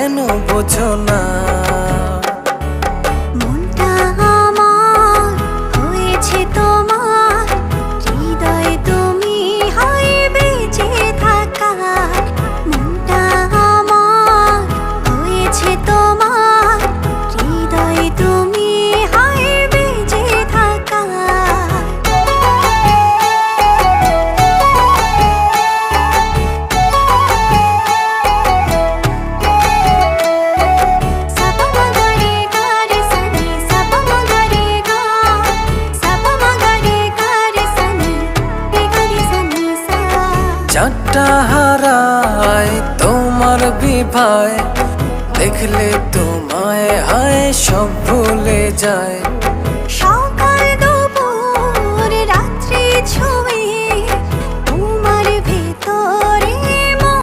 কেন বোঝো না? মনটা আমার হয়েছে তোমার, হৃদয়ে তুমি হয় বেঁচে থাকার। মনটা আমার হয়েছে তোমার, হৃদয়ে তুমি হয় বেঁচে থাকার। চারটা হারায় তোমার বিভায়, দেখলে তোমায় হায় সব ভুলে যায়।